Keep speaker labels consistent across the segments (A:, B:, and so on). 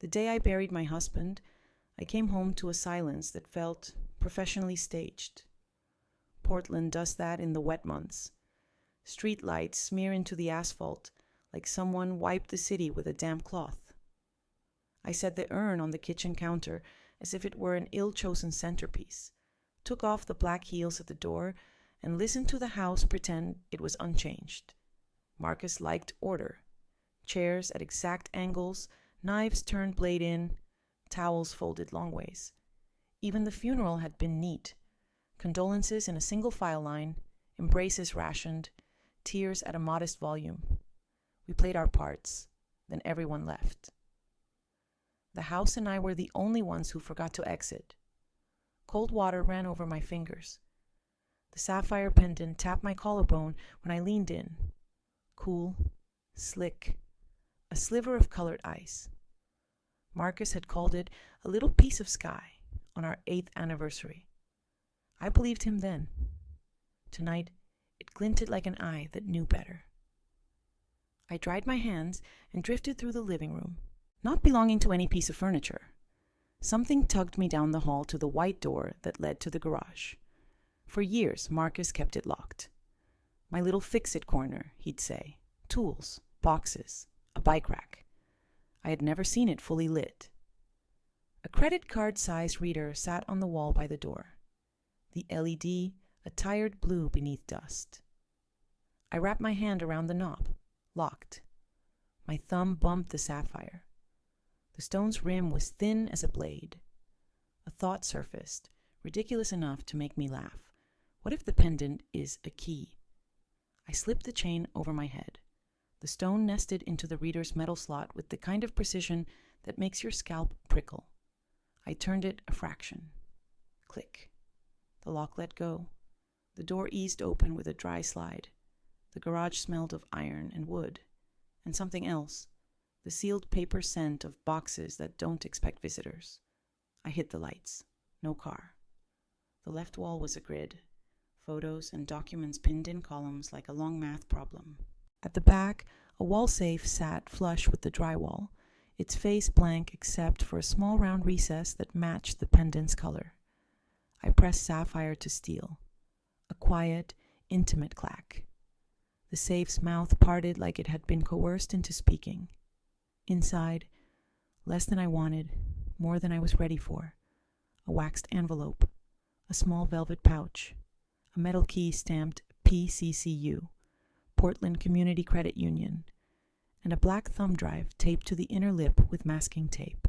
A: The day I buried my husband, I came home to a silence that felt professionally staged. Portland does that in the wet months. Street lights smear into the asphalt like someone wiped the city with a damp cloth. I set the urn on the kitchen counter as if it were an ill-chosen centerpiece, took off the black heels at the door, and listened to the house pretend it was unchanged. Marcus liked order. Chairs at exact angles, knives turned blade in, towels folded long ways. Even the funeral had been neat. Condolences in a single file line, embraces rationed, tears at a modest volume. We played our parts, then everyone left. The house and I were the only ones who forgot to exit. Cold water ran over my fingers. The sapphire pendant tapped my collarbone when I leaned in. Cool, slick, a sliver of colored ice. Marcus had called it a little piece of sky on our 8th anniversary. I believed him then. Tonight, it glinted like an eye that knew better. I dried my hands and drifted through the living room, not belonging to any piece of furniture. Something tugged me down the hall to the white door that led to the garage. For years, Marcus kept it locked. My little fix-it corner, he'd say. Tools, boxes, a bike rack. I had never seen it fully lit. A credit card-sized reader sat on the wall by the door. The LED, a tired blue beneath dust. I wrapped my hand around the knob, locked. My thumb bumped the sapphire. The stone's rim was thin as a blade. A thought surfaced, ridiculous enough to make me laugh. What if the pendant is a key? I slipped the chain over my head. The stone nested into the reader's metal slot with the kind of precision that makes your scalp prickle. I turned it a fraction. Click. The lock let go. The door eased open with a dry slide. The garage smelled of iron and wood, and something else, the sealed paper scent of boxes that don't expect visitors. I hit the lights. No car. The left wall was a grid, photos and documents pinned in columns like a long math problem. At the back, a wall safe sat flush with the drywall, its face blank except for a small round recess that matched the pendant's color. I pressed sapphire to steel. A quiet, intimate clack. The safe's mouth parted like it had been coerced into speaking. Inside, less than I wanted, more than I was ready for. A waxed envelope, a small velvet pouch, a metal key stamped PCCU, Portland Community Credit Union, and a black thumb drive taped to the inner lip with masking tape.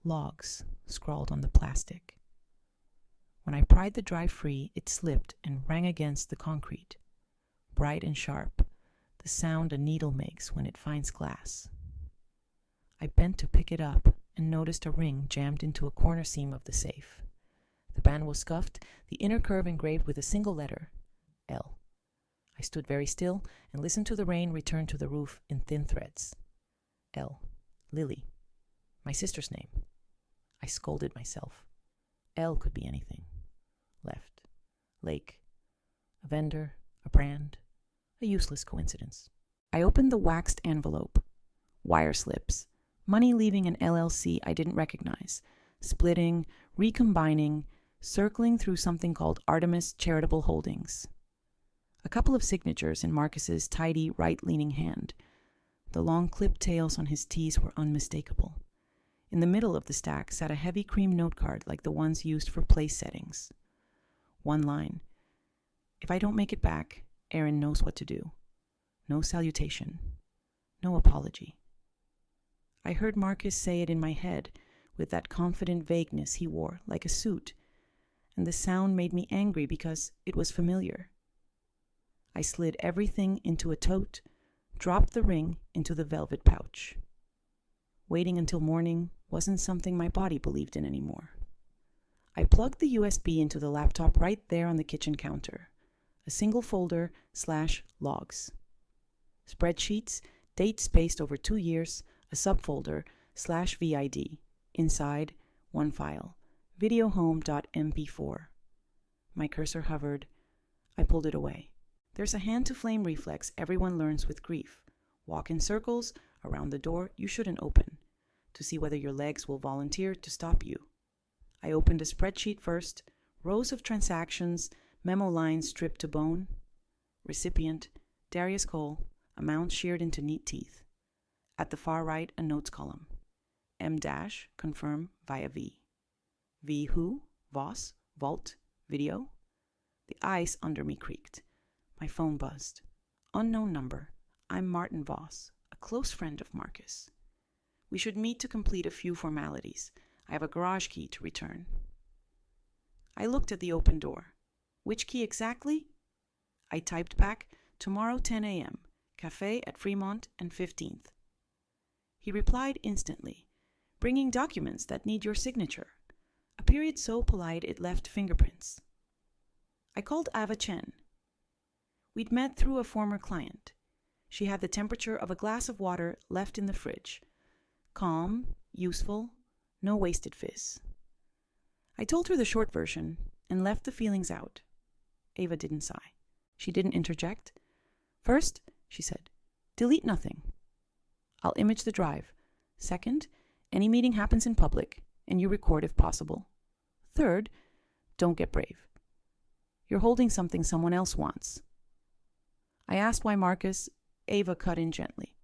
A: Logs scrawled on the plastic. When I pried the drive free, it slipped and rang against the concrete. Bright and sharp, the sound a needle makes when it finds glass. I bent to pick it up and noticed a ring jammed into a corner seam of the safe. The band was scuffed, the inner curve engraved with a single letter, L. I stood very still and listened to the rain return to the roof in thin threads. L. Lily. My sister's name. I scolded myself. L could be anything. Left. Lake. A vendor. A brand. A useless coincidence. I opened the waxed envelope. Wire slips. Money leaving an LLC I didn't recognize. Splitting, recombining, circling through something called Artemis Charitable Holdings. A couple of signatures in Marcus's tidy, right-leaning hand. The long clipped tails on his tees were unmistakable. In the middle of the stack sat a heavy cream note card like the ones used for place settings. One line. If I don't make it back, Erin knows what to do. No salutation. No apology. I heard Marcus say it in my head with that confident vagueness he wore like a suit, and the sound made me angry because it was familiar. I slid everything into a tote, dropped the ring into the velvet pouch. Waiting until morning wasn't something my body believed in anymore. I plugged the USB into the laptop right there on the kitchen counter. A single folder / logs. Spreadsheets, dates spaced over 2 years, a subfolder / VID. Inside, one file, videohome.mp4. My cursor hovered. I pulled it away. There's a hand-to-flame reflex everyone learns with grief. Walk in circles around the door you shouldn't open. to see whether your legs will volunteer to stop you. I opened a spreadsheet first, rows of transactions, memo lines stripped to bone. Recipient, Darius Cole, amount sheared into neat teeth. At the far right, a notes column. M dash, confirm via V. V who? Voss? Vault? Video? The ice under me creaked. My phone buzzed. Unknown number. I'm Martin Voss, a close friend of Marcus. We should meet to complete a few formalities. I have a garage key to return. I looked at the open door. Which key exactly? I typed back, tomorrow 10 a.m., cafe at Fremont and 15th. He replied instantly, bringing documents that need your signature. A period so polite it left fingerprints. I called Ava Chen. We'd met through a former client. She had the temperature of a glass of water left in the fridge. Calm, useful, no wasted fizz. I told her the short version and left the feelings out. Ava didn't sigh. She didn't interject. First, she said, delete nothing. I'll image the drive. Second, any meeting happens in public, and you record if possible. Third, don't get brave. You're holding something someone else wants. I asked why Marcus. Ava cut in gently.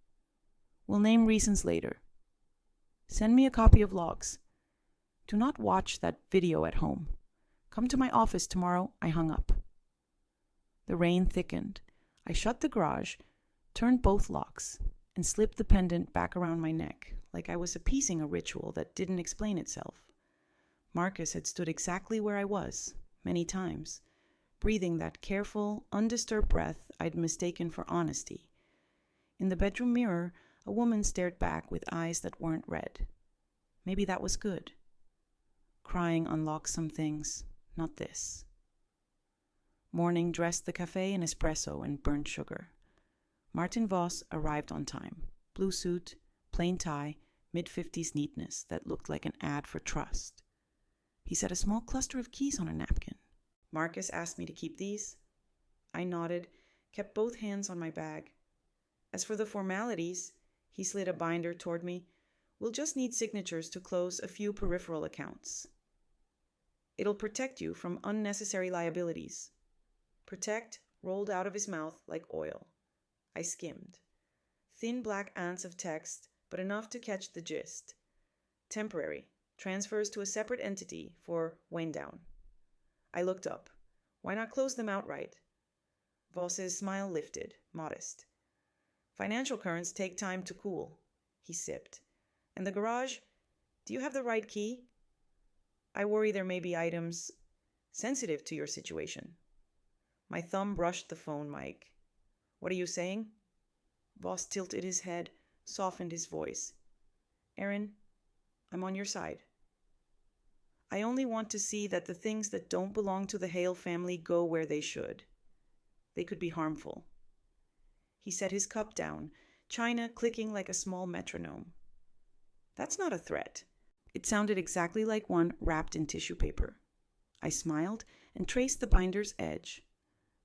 A: We'll name reasons later. Send me a copy of logs. Do not watch that video at home. Come to my office tomorrow. I hung up. The rain thickened. I shut the garage, turned both locks, and slipped the pendant back around my neck, like I was appeasing a ritual that didn't explain itself. Marcus had stood exactly where I was, many times, breathing that careful, undisturbed breath I'd mistaken for honesty. In the bedroom mirror, a woman stared back with eyes that weren't red. Maybe that was good. Crying unlocks some things, not this. Morning dressed the cafe in espresso and burnt sugar. Martin Voss arrived on time. Blue suit, plain tie, mid-50s neatness that looked like an ad for trust. He set a small cluster of keys on a napkin. Marcus asked me to keep these. I nodded, kept both hands on my bag. As for the formalities, he slid a binder toward me. We'll just need signatures to close a few peripheral accounts. It'll protect you from unnecessary liabilities. Protect rolled out of his mouth like oil. I skimmed. Thin black ants of text, but enough to catch the gist. Temporary. Transfers to a separate entity for wind down. I looked up. Why not close them outright? Voss's smile lifted, modest. Financial currents take time to cool. He sipped. And the garage? Do you have the right key? I worry there may be items sensitive to your situation. My thumb brushed the phone mic. What are you saying? Voss tilted his head, softened his voice. Erin, I'm on your side. I only want to see that the things that don't belong to the Hale family go where they should. They could be harmful. He set his cup down, china clicking like a small metronome. That's not a threat. It sounded exactly like one wrapped in tissue paper. I smiled and traced the binder's edge.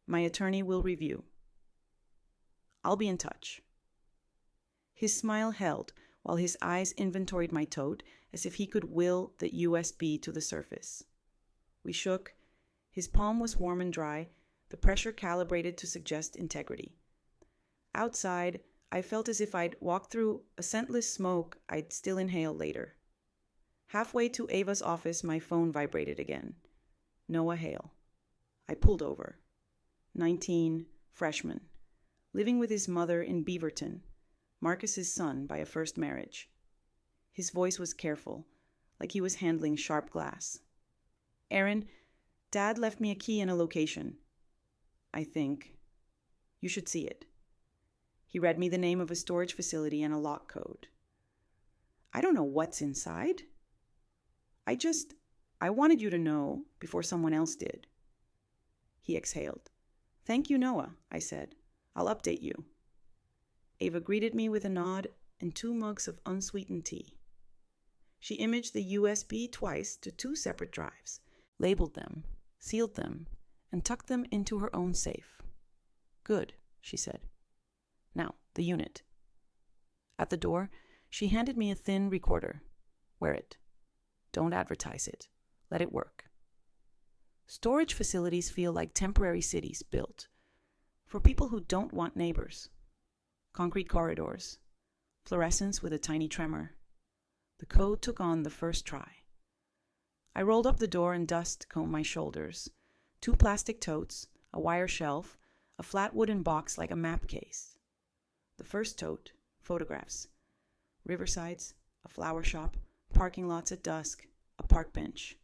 A: My attorney will review. I'll be in touch. His smile held while his eyes inventoried my tote as if he could will the USB to the surface. We shook. His palm was warm and dry, the pressure calibrated to suggest integrity. Outside, I felt as if I'd walked through a scentless smoke I'd still inhale later. Halfway to Ava's office, my phone vibrated again. Noah Hale. I pulled over. 19, freshman. Living with his mother in Beaverton, Marcus's son by a first marriage. His voice was careful, like he was handling sharp glass. Erin, Dad left me a key and a location. I think. You should see it. He read me the name of a storage facility and a lock code. I don't know what's inside. I wanted you to know before someone else did. He exhaled. Thank you, Noah, I said. I'll update you. Ava greeted me with a nod and 2 mugs of unsweetened tea. She imaged the USB twice to 2 separate drives, labeled them, sealed them, and tucked them into her own safe. Good, she said. Now, the unit. At the door, She handed me a thin recorder. Wear it. Don't advertise it. Let it work. Storage facilities feel like temporary cities built for people who don't want neighbors. Concrete corridors. Fluorescence with a tiny tremor. The code took on the first try. I rolled up the door and dust combed my shoulders. 2 plastic totes, a wire shelf, a flat wooden box like a map case. The first tote, photographs. Riversides, a flower shop, parking lots at dusk, a park bench.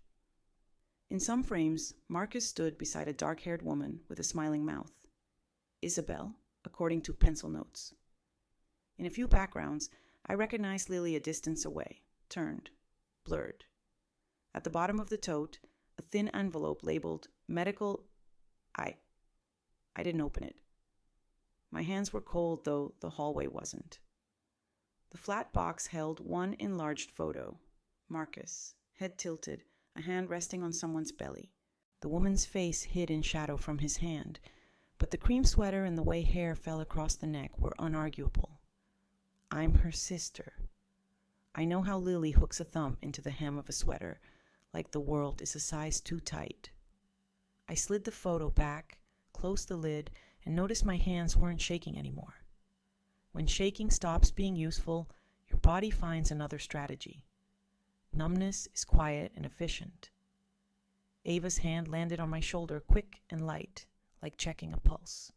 A: In some frames, Marcus stood beside a dark-haired woman with a smiling mouth. Isabel, according to pencil notes. In a few backgrounds, I recognized Lily a distance away, turned, blurred. At the bottom of the tote, a thin envelope labeled medical. I didn't open it. My hands were cold, though the hallway wasn't. The flat box held one enlarged photo. Marcus, head tilted, a hand resting on someone's belly. The woman's face hid in shadow from his hand, but the cream sweater and the way hair fell across the neck were unarguable. I'm her sister. I know how Lily hooks a thumb into the hem of a sweater, like the world is a size too tight. I slid the photo back, closed the lid, and noticed my hands weren't shaking anymore. When shaking stops being useful, your body finds another strategy. Numbness is quiet and efficient. Ava's hand landed on my shoulder, quick and light, like checking a pulse.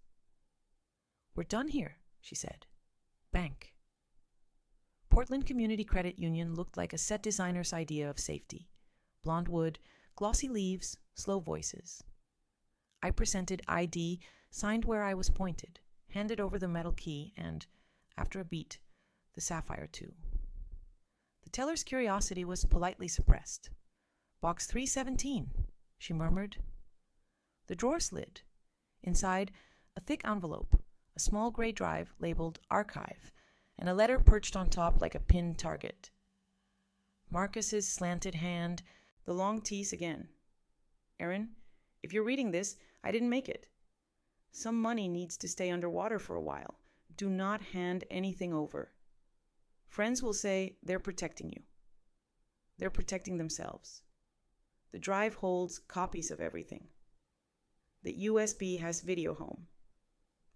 A: We're done here, she said. Bank. Portland Community Credit Union looked like a set designer's idea of safety. Blonde wood, glossy leaves, slow voices. I presented ID, signed where I was pointed, handed over the metal key, and, after a beat, the Sapphire too. The teller's curiosity was politely suppressed. Box 317, she murmured. The drawer slid. Inside, a thick envelope, a small gray drive labeled Archive, and a letter perched on top like a pinned target. Marcus's slanted hand, the long T's again. Erin, if you're reading this, I didn't make it. Some money needs to stay underwater for a while. Do not hand anything over. Friends will say they're protecting you. They're protecting themselves. The drive holds copies of everything. The USB has video home.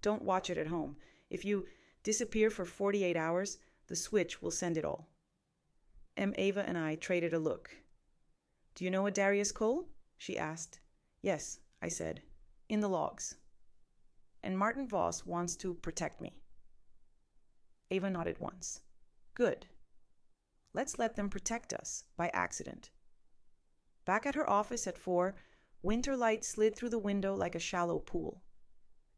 A: Don't watch it at home. If you disappear for 48 hours, the switch will send it all. Ava and I traded a look. Do you know a Darius Cole? She asked. Yes, I said. In the logs. And Martin Voss wants to protect me. Ava nodded once. Good. Let's let them protect us by accident. Back at her office at 4, winter light slid through the window like a shallow pool.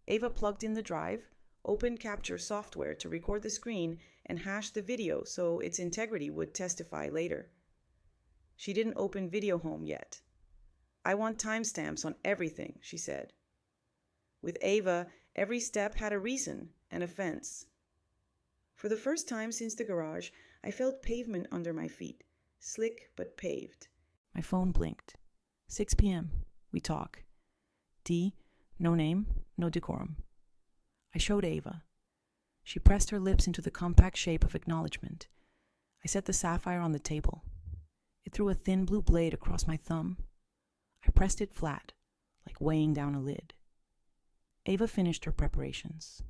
A: Ava plugged in the drive, opened capture software to record the screen, and hashed the video so its integrity would testify later. She didn't open Video Home yet. I want timestamps on everything, she said. With Ava, every step had a reason, an offense. For the first time since the garage, I felt pavement under my feet, slick but paved. My phone blinked. 6 p.m. We talk. D, no name, no decorum. I showed Ava. She pressed her lips into the compact shape of acknowledgement. I set the Sapphire on the table. It threw a thin blue blade across my thumb. I pressed it flat, like weighing down a lid. Ava finished her preparations.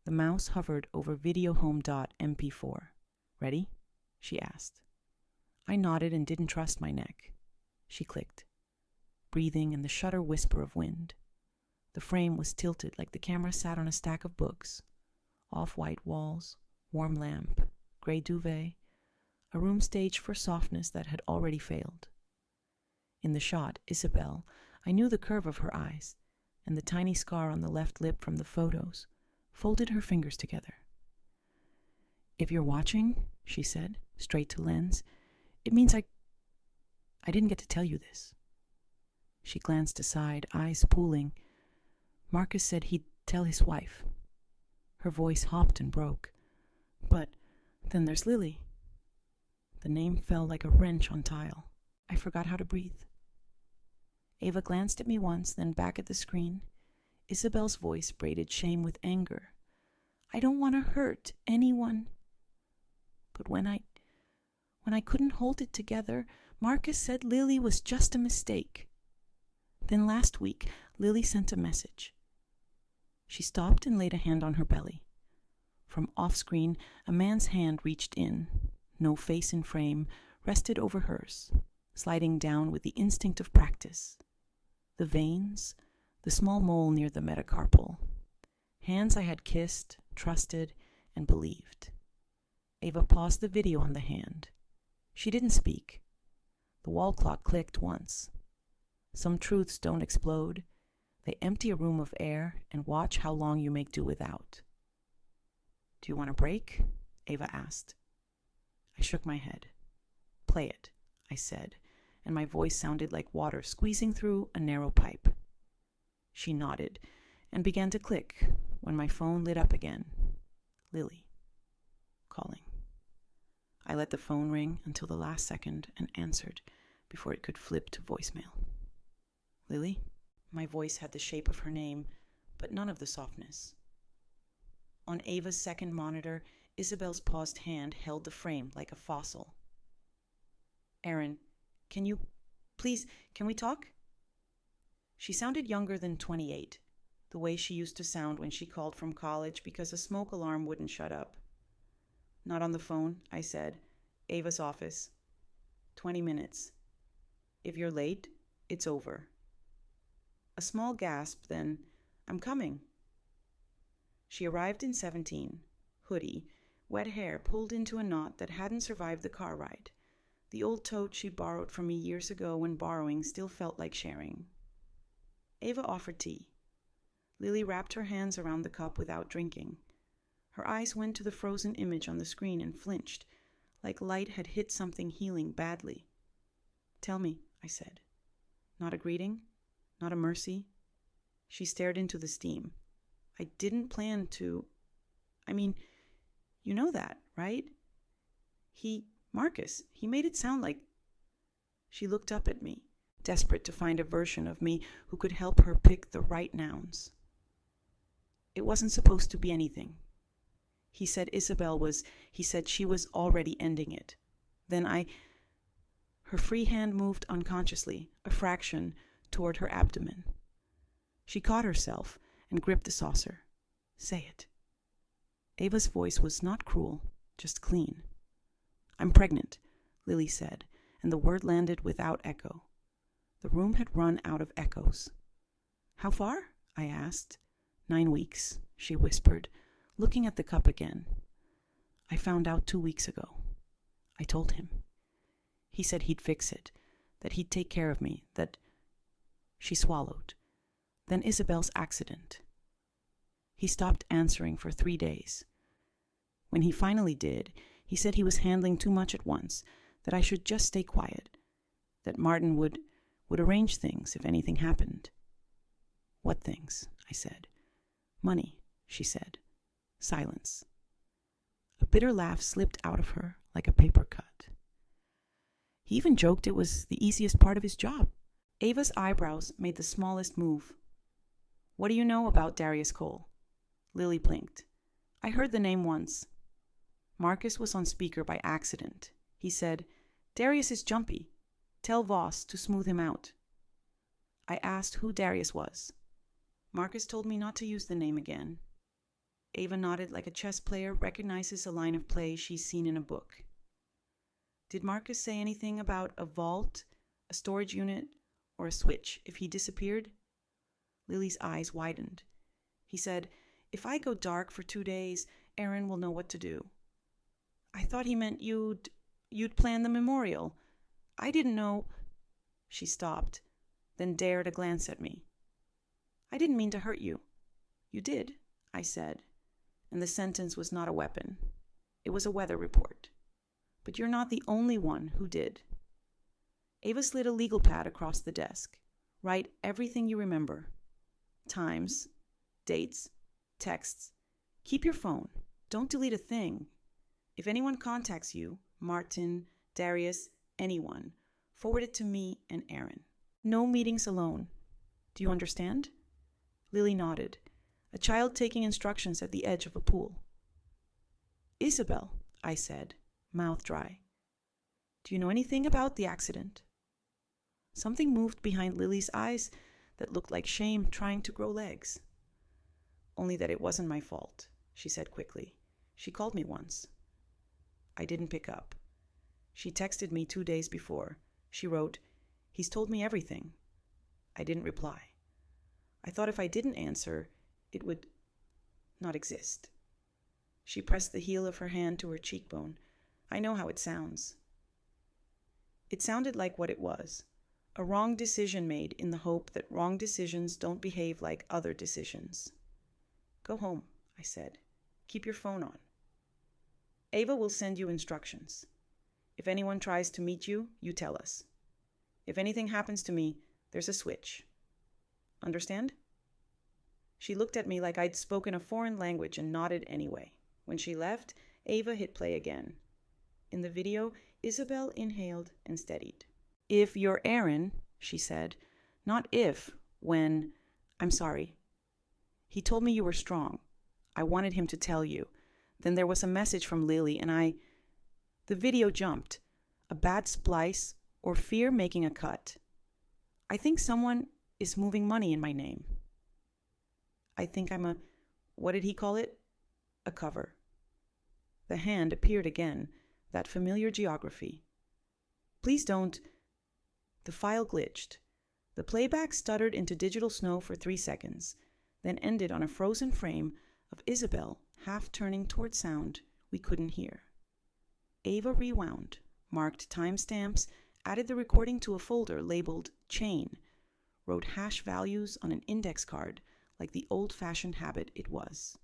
A: The mouse hovered over videohome.mp4. Ready? She asked. I nodded and didn't trust my neck. She clicked, breathing in the shudder whisper of wind. The frame was tilted like the camera sat on a stack of books. Off-white walls, warm lamp, gray duvet, a room staged for softness that had already failed. In the shot, Isabel, I knew the curve of her eyes, and the tiny scar on the left lip from the photos, folded her fingers together. If you're watching, she said, straight to lens, it means I didn't get to tell you this. She glanced aside, eyes pooling. Marcus said he'd tell his wife. Her voice hopped and broke. But then there's Lily. The name fell like a wrench on tile. I forgot how to breathe. Ava glanced at me once, then back at the screen. Isabel's voice braided shame with anger. I don't want to hurt anyone. But when I couldn't hold it together, Marcus said Lily was just a mistake. Then last week, Lily sent a message. She stopped and laid a hand on her belly. From off-screen, a man's hand reached in, no face in frame, rested over hers, sliding down with the instinct of practice. The veins, the small mole near the metacarpal. Hands I had kissed, trusted, and believed. Ava paused the video on the hand. She didn't speak. The wall clock clicked once. Some truths don't explode. They empty a room of air and watch how long you make do without. Do you want a break? Ava asked. I shook my head. Play it, I said, and my voice sounded like water squeezing through a narrow pipe. She nodded and began to click when my phone lit up again. Lily. Calling. I let the phone ring until the last second and answered before it could flip to voicemail. Lily? My voice had the shape of her name, but none of the softness. On Ava's second monitor, Isabel's paused hand held the frame like a fossil. Erin, can we talk? She sounded younger than 28, the way she used to sound when she called from college because a smoke alarm wouldn't shut up. Not on the phone, I said. Ava's office. 20 minutes. If you're late, it's over. A small gasp, then, I'm coming. She arrived in 17, hoodie, wet hair pulled into a knot that hadn't survived the car ride. The old tote she borrowed from me years ago when borrowing still felt like sharing. Ava offered tea. Lily wrapped her hands around the cup without drinking. Her eyes went to the frozen image on the screen and flinched, like light had hit something healing badly. Tell me, I said. Not a greeting? Not a mercy? She stared into the steam. I didn't plan to... you know that, right? Marcus, he made it sound like... She looked up at me, desperate to find a version of me who could help her pick the right nouns. It wasn't supposed to be anything. He said she was already ending it. Then her free hand moved unconsciously, a fraction, toward her abdomen. She caught herself and gripped the saucer. Say it. Ava's voice was not cruel, just clean. I'm pregnant, Lily said, and the word landed without echo. The room had run out of echoes. How far? I asked. 9 weeks, she whispered, looking at the cup again. I found out 2 weeks ago. I told him. He said he'd fix it, that he'd take care of me, that... She swallowed. Then Isabel's accident. He stopped answering for 3 days. When he finally did, he said he was handling too much at once, that I should just stay quiet, that Martin would arrange things if anything happened. What things? I said. Money, she said. Silence. A bitter laugh slipped out of her like a paper cut. He even joked it was the easiest part of his job. Ava's eyebrows made the smallest move. What do you know about Darius Cole? Lily blinked. I heard the name once. Marcus was on speaker by accident. He said, Darius is jumpy. Tell Voss to smooth him out. I asked who Darius was. Marcus told me not to use the name again. Ava nodded like a chess player recognizes a line of play she's seen in a book. Did Marcus say anything about a vault, a storage unit, or a switch if he disappeared? Lily's eyes widened. He said, if I go dark for 2 days, Erin will know what to do. I thought he meant you'd plan the memorial. I didn't know... She stopped, then dared a glance at me. I didn't mean to hurt you. You did, I said, and the sentence was not a weapon. It was a weather report. But you're not the only one who did. Ava slid a legal pad across the desk. Write everything you remember. Times, dates, texts. Keep your phone. Don't delete a thing. If anyone contacts you, Martin, Darius, anyone, forward it to me and Erin. No meetings alone. Do you understand? Lily nodded, a child taking instructions at the edge of a pool. Isabel, I said, mouth dry. Do you know anything about the accident? Something moved behind Lily's eyes that looked like shame trying to grow legs. Only that it wasn't my fault, she said quickly. She called me once. I didn't pick up. She texted me 2 days before. She wrote, "He's told me everything." I didn't reply. I thought if I didn't answer, it would not exist. She pressed the heel of her hand to her cheekbone. I know how it sounds. It sounded like what it was. A wrong decision made in the hope that wrong decisions don't behave like other decisions. Go home, I said. Keep your phone on. Ava will send you instructions. If anyone tries to meet you, you tell us. If anything happens to me, there's a switch. Understand? She looked at me like I'd spoken a foreign language and nodded anyway. When she left, Ava hit play again. In the video, Isabel inhaled and steadied. If you're Erin, she said, not if, when, I'm sorry. He told me you were strong. I wanted him to tell you. Then there was a message from Lily and the video jumped. A bad splice or fear making a cut. I think someone is moving money in my name. I think I'm what did he call it? A cover. The hand appeared again, that familiar geography. Please don't. The file glitched. The playback stuttered into digital snow for 3 seconds, then ended on a frozen frame of Isabel half turning toward sound we couldn't hear. Ava rewound, marked timestamps, added the recording to a folder labeled Chain, wrote hash values on an index card like the old-fashioned habit it was.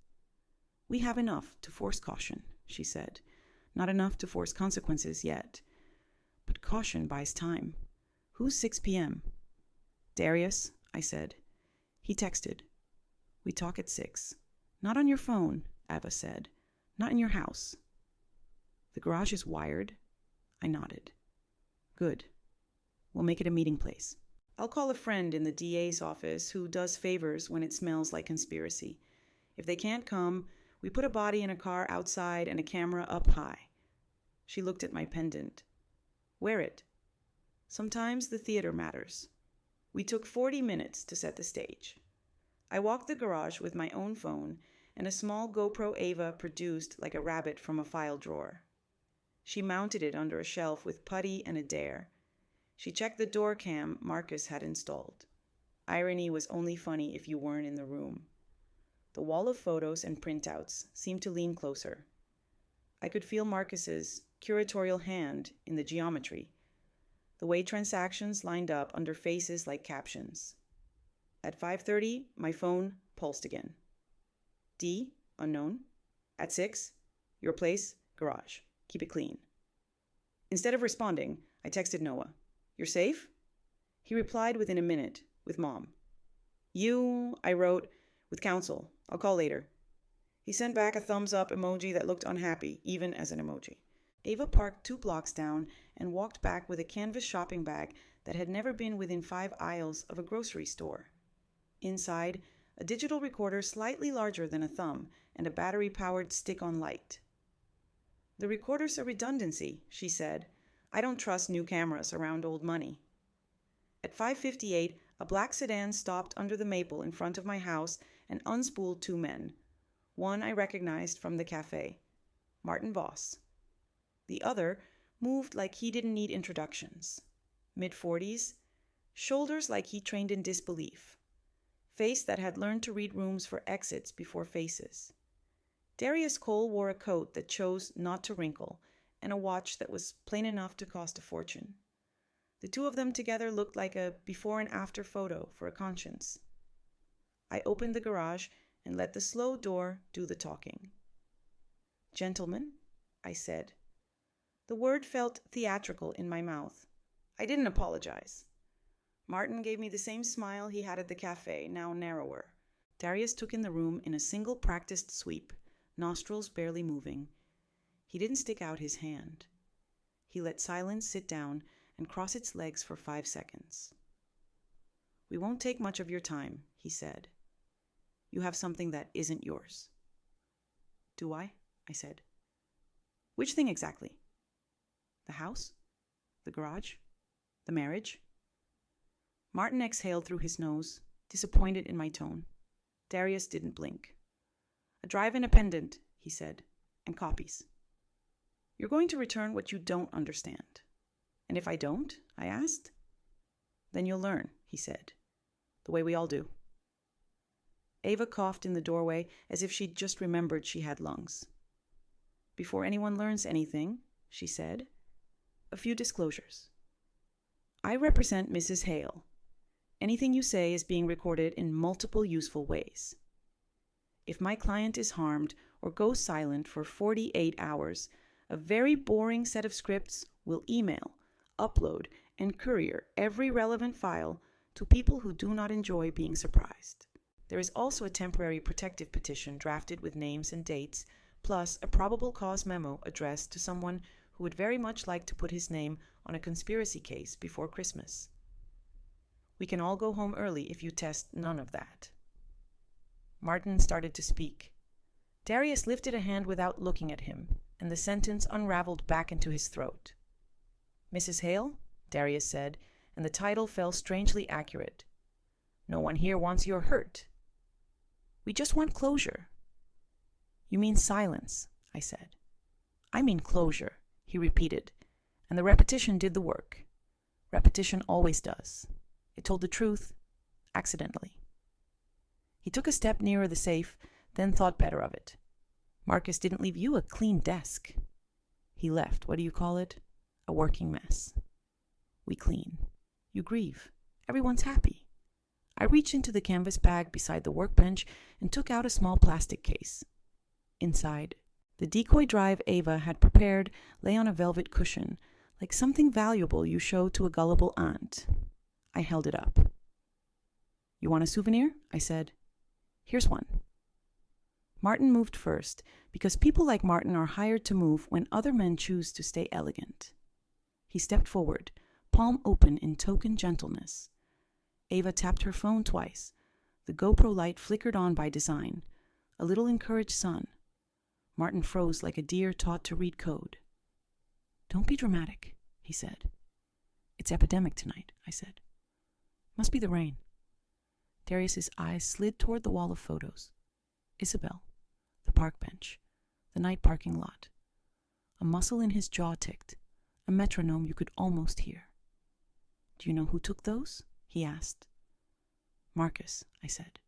A: We have enough to force caution, she said. Not enough to force consequences yet. But caution buys time. Who's 6 p.m.? Darius, I said. He texted. We talk at 6. Not on your phone, Ava said. Not in your house. The garage is wired? I nodded. Good. We'll make it a meeting place. I'll call a friend in the DA's office who does favors when it smells like conspiracy. If they can't come, we put a body in a car outside and a camera up high. She looked at my pendant. Wear it. Sometimes the theater matters. We took 40 minutes to set the stage. I walked the garage with my own phone and a small GoPro Ava produced like a rabbit from a file drawer. She mounted it under a shelf with putty and a dare. She checked the door cam Marcus had installed. Irony was only funny if you weren't in the room. The wall of photos and printouts seemed to lean closer. I could feel Marcus's curatorial hand in the geometry, the way transactions lined up under faces like captions. At 5:30, my phone pulsed again. D, unknown. At 6, your place, garage. Keep it clean. Instead of responding, I texted Noah. You're safe? He replied within a minute, with Mom. You, I wrote, with counsel. I'll call later. He sent back a thumbs up emoji that looked unhappy, even as an emoji. Ava parked 2 blocks down and walked back with a canvas shopping bag that had never been within 5 aisles of a grocery store. Inside, a digital recorder slightly larger than a thumb and a battery-powered stick-on light. The recorder's a redundancy, she said. I don't trust new cameras around old money. At 5:58, a black sedan stopped under the maple in front of my house and unspooled 2 men. One I recognized from the cafe, Martin Voss. The other moved like he didn't need introductions. Mid-40s, shoulders like he trained in disbelief. Face that had learned to read rooms for exits before faces. Darius Cole wore a coat that chose not to wrinkle and a watch that was plain enough to cost a fortune. The 2 of them together looked like a before and after photo for a conscience. I opened the garage and let the slow door do the talking. Gentlemen, I said. The word felt theatrical in my mouth. I didn't apologize. Martin gave me the same smile he had at the cafe, now narrower. Darius took in the room in a single practiced sweep, nostrils barely moving. He didn't stick out his hand. He let silence sit down and cross its legs for 5 seconds. We won't take much of your time, he said. You have something that isn't yours. Do I? I said. Which thing exactly? The house? The garage? The marriage? Martin exhaled through his nose, disappointed in my tone. Darius didn't blink. A drive and a pendant, he said, and copies. You're going to return what you don't understand. And if I don't, I asked. Then you'll learn, he said, the way we all do. Ava coughed in the doorway as if she'd just remembered she had lungs. Before anyone learns anything, she said, a few disclosures. I represent Mrs. Hale. Anything you say is being recorded in multiple useful ways. If my client is harmed or goes silent for 48 hours, a very boring set of scripts will email, upload, and courier every relevant file to people who do not enjoy being surprised. There is also a temporary protective petition drafted with names and dates, plus a probable cause memo addressed to someone who would very much like to put his name on a conspiracy case before Christmas. We can all go home early if you test none of that. Martin started to speak. Darius lifted a hand without looking at him, and the sentence unraveled back into his throat. Mrs. Hale, Darius said, and the title fell strangely accurate. No one here wants your hurt. We just want closure. You mean silence, I said. I mean closure, he repeated, and the repetition did the work. Repetition always does. It told the truth, accidentally. He took a step nearer the safe, then thought better of it. Marcus didn't leave you a clean desk. He left, what do you call it? A working mess. We clean. You grieve. Everyone's happy. I reached into the canvas bag beside the workbench and took out a small plastic case. Inside, the decoy drive Ava had prepared lay on a velvet cushion, like something valuable you show to a gullible aunt. I held it up. You want a souvenir? I said. Here's one. Martin moved first, because people like Martin are hired to move when other men choose to stay elegant. He stepped forward, palm open in token gentleness. Ava tapped her phone twice. The GoPro light flickered on by design. A little encouraged sun. Martin froze like a deer taught to read code. Don't be dramatic, he said. It's epidemic tonight, I said. Must be the rain. Darius's eyes slid toward the wall of photos. Isabel, the park bench, the night parking lot. A muscle in his jaw ticked, a metronome you could almost hear. Do you know who took those? He asked. Marcus, I said.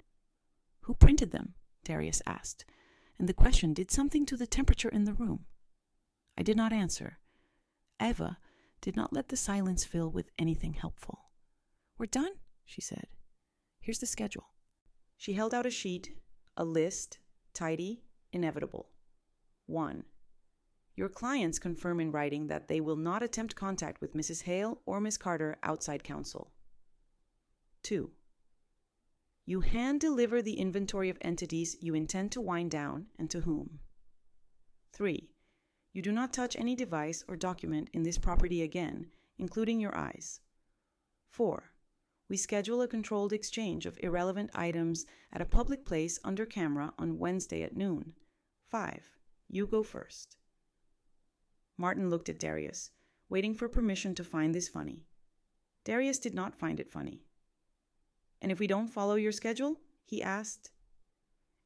A: Who printed them? Darius asked, and the question did something to the temperature in the room. I did not answer. Eva did not let the silence fill with anything helpful. We're done, she said. Here's the schedule. She held out a sheet, a list, tidy, inevitable. 1. Your clients confirm in writing that they will not attempt contact with Mrs. Hale or Miss Carter outside counsel. 2. You hand-deliver the inventory of entities you intend to wind down and to whom. 3. You do not touch any device or document in this property again, including your eyes. 4. We schedule a controlled exchange of irrelevant items at a public place under camera on Wednesday at noon. 5. You go first. Martin looked at Darius, waiting for permission to find this funny. Darius did not find it funny. And if we don't follow your schedule? He asked.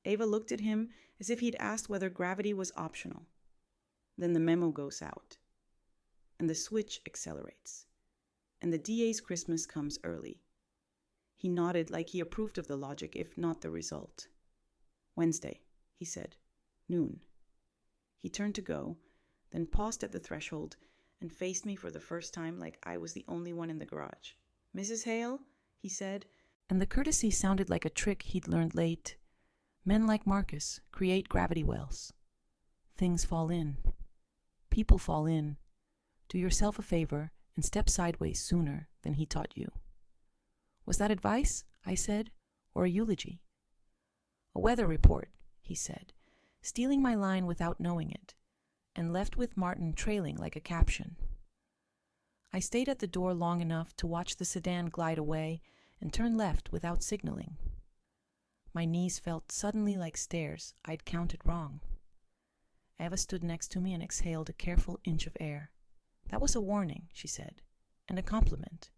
A: Ava looked at him as if he'd asked whether gravity was optional. Then the memo goes out. And the switch accelerates. And the DA's Christmas comes early. He nodded like he approved of the logic, if not the result. Wednesday, he said. Noon. He turned to go, then paused at the threshold and faced me for the first time like I was the only one in the garage. Mrs. Hale, he said, and the courtesy sounded like a trick he'd learned late. Men like Marcus create gravity wells. Things fall in. People fall in. Do yourself a favor and step sideways sooner than he taught you. Was that advice? I said, or a eulogy? A weather report, he said, stealing my line without knowing it, and left with Martin trailing like a caption. I stayed at the door long enough to watch the sedan glide away and turn left without signaling. My knees felt suddenly like stairs I'd counted wrong. Eva stood next to me and exhaled a careful inch of air. That was a warning, she said, and a compliment.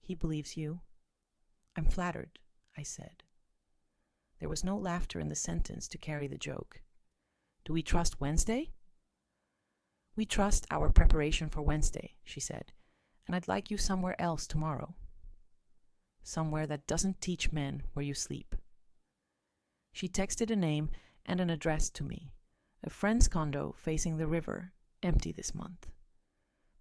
A: He believes you. I'm flattered, I said. There was no laughter in the sentence to carry the joke. Do we trust Wednesday? We trust our preparation for Wednesday, she said, and I'd like you somewhere else tomorrow. Somewhere that doesn't teach men where you sleep. She texted a name and an address to me. A friend's condo facing the river, empty this month.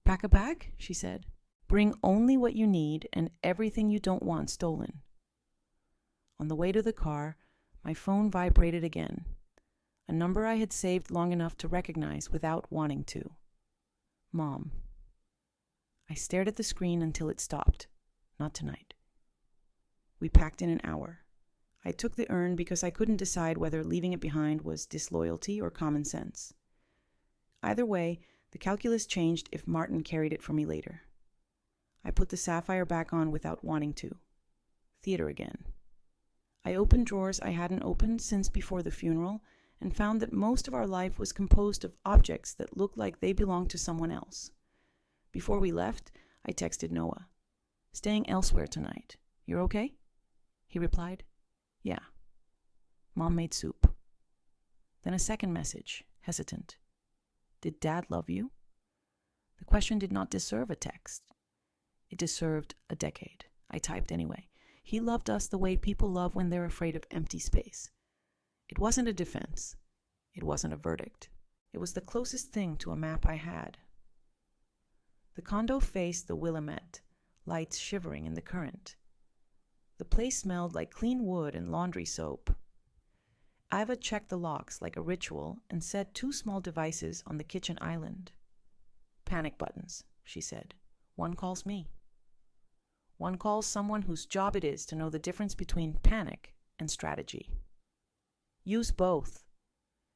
A: Pack a bag, she said. Bring only what you need and everything you don't want stolen. On the way to the car, my phone vibrated again. A number I had saved long enough to recognize without wanting to. Mom. I stared at the screen until it stopped. Not tonight. We packed in an hour. I took the urn because I couldn't decide whether leaving it behind was disloyalty or common sense. Either way, the calculus changed if Martin carried it for me later. I put the Sapphire back on without wanting to. Theater again. I opened drawers I hadn't opened since before the funeral and found that most of our life was composed of objects that looked like they belonged to someone else. Before we left, I texted Noah. Staying elsewhere tonight. You're okay? He replied, yeah. Mom made soup. Then a second message, hesitant. Did Dad love you? The question did not deserve a text. It deserved a decade. I typed anyway. He loved us the way people love when they're afraid of empty space. It wasn't a defense. It wasn't a verdict. It was the closest thing to a map I had. The condo faced the Willamette, lights shivering in the current. The place smelled like clean wood and laundry soap. Iva checked the locks like a ritual and set 2 small devices on the kitchen island. Panic buttons, she said. One calls me. One calls someone whose job it is to know the difference between panic and strategy. Use both.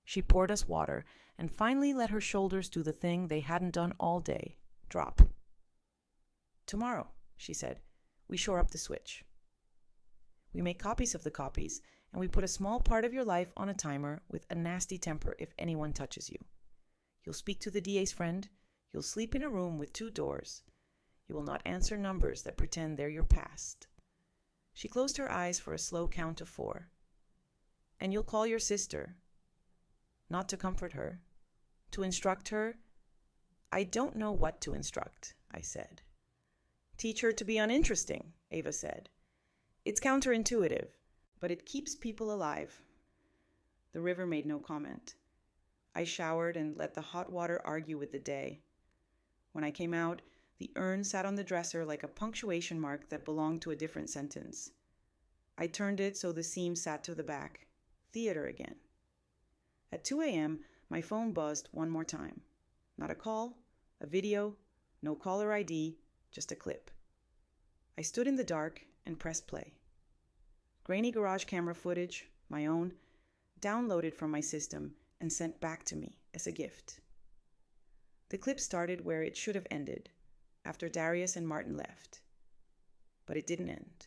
A: She poured us water and finally let her shoulders do the thing they hadn't done all day. Drop. Tomorrow, she said, we shore up the switch. We make copies of the copies, and we put a small part of your life on a timer with a nasty temper if anyone touches you. You'll speak to the DA's friend. You'll sleep in a room with 2 doors. You will not answer numbers that pretend they're your past. She closed her eyes for a slow count of 4. And you'll call your sister. Not to comfort her. To instruct her. I don't know what to instruct, I said. Teach her to be uninteresting, Ava said. It's counterintuitive, but it keeps people alive. The river made no comment. I showered and let the hot water argue with the day. When I came out, the urn sat on the dresser like a punctuation mark that belonged to a different sentence. I turned it so the seam sat to the back. Theater again. At 2 a.m., my phone buzzed one more time. Not a call, a video, no caller ID, just a clip. I stood in the dark and pressed play. Grainy garage camera footage, my own, downloaded from my system and sent back to me as a gift. The clip started where it should have ended, after Darius and Martin left. But it didn't end.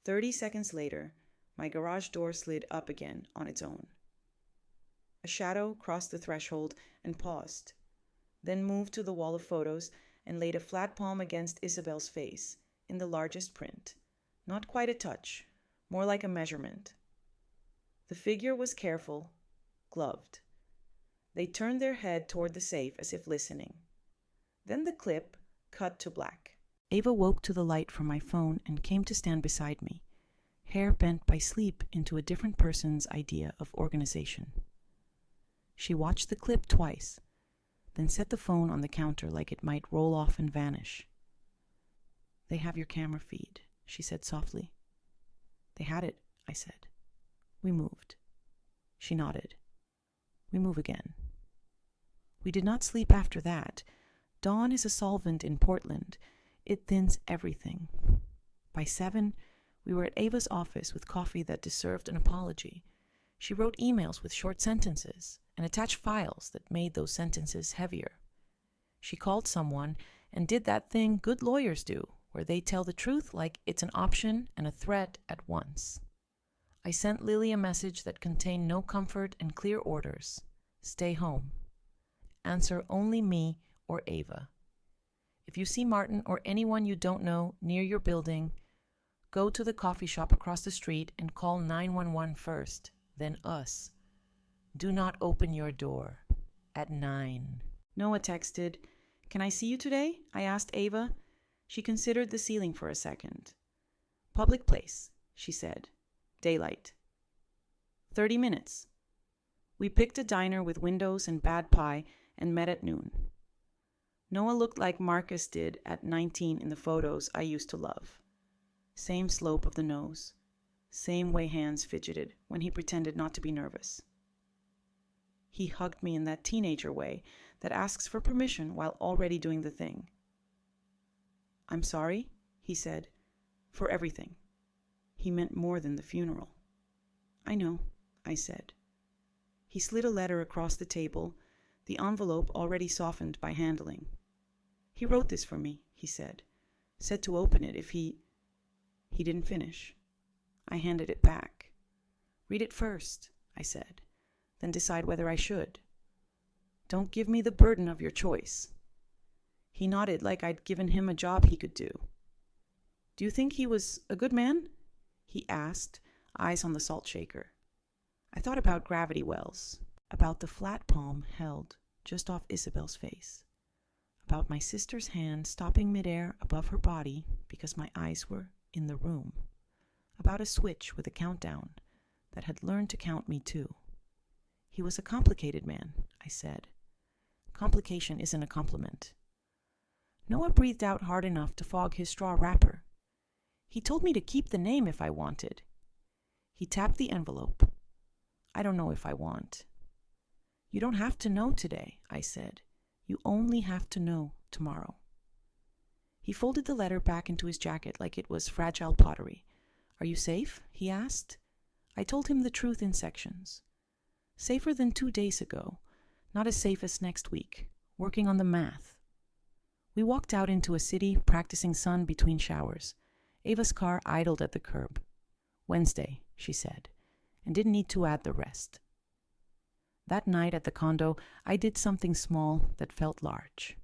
A: 30 seconds later, my garage door slid up again on its own. A shadow crossed the threshold and paused, then moved to the wall of photos and laid a flat palm against Isabel's face in the largest print. Not quite a touch, more like a measurement. The figure was careful, gloved. They turned their head toward the safe as if listening. Then the clip cut to black. Ava woke to the light from my phone and came to stand beside me, hair bent by sleep into a different person's idea of organization. She watched the clip twice, then set the phone on the counter like it might roll off and vanish. They have your camera feed, she said softly. They had it, I said. We moved. She nodded. We move again. We did not sleep after that. Dawn is a solvent in Portland. It thins everything. By 7, we were at Ava's office with coffee that deserved an apology. She wrote emails with short sentences and attached files that made those sentences heavier. She called someone and did that thing good lawyers do, where they tell the truth like it's an option and a threat at once. I sent Lily a message that contained no comfort and clear orders. Stay home. Answer only me or Ava. If you see Martin or anyone you don't know near your building, go to the coffee shop across the street and call 911 first, then us. Do not open your door at 9. Noah texted, "Can I see you today?" I asked Ava. She considered the ceiling for a second. "Public place," she said. "Daylight." 30 minutes. We picked a diner with windows and bad pie and met at noon. Noah looked like Marcus did at 19 in the photos I used to love. Same slope of the nose. Same way hands fidgeted when he pretended not to be nervous. He hugged me in that teenager way that asks for permission while already doing the thing. "I'm sorry," he said, "for everything." He meant more than the funeral. "I know," I said. He slid a letter across the table, the envelope already softened by handling. "He wrote this for me," he said. "Said to open it if he..." He didn't finish. I handed it back. "Read it first," I said, "then decide whether I should. Don't give me the burden of your choice." He nodded like I'd given him a job he could do. "Do you think he was a good man?" he asked, eyes on the salt shaker. I thought about gravity wells, about the flat palm held just off Isabel's face, about my sister's hand stopping midair above her body because my eyes were in the room, about a switch with a countdown that had learned to count me too. He was a complicated man, I said. Complication isn't a compliment. Noah breathed out hard enough to fog his straw wrapper. He told me to keep the name if I wanted. He tapped the envelope. "I don't know if I want." "You don't have to know today," I said. "You only have to know tomorrow." He folded the letter back into his jacket like it was fragile pottery. "Are you safe?" he asked. I told him the truth in sections. Safer than 2 days ago, not as safe as next week, working on the math. We walked out into a city, practicing sun between showers. Ava's car idled at the curb. "Wednesday," she said, and didn't need to add the rest. That night at the condo, I did something small that felt large.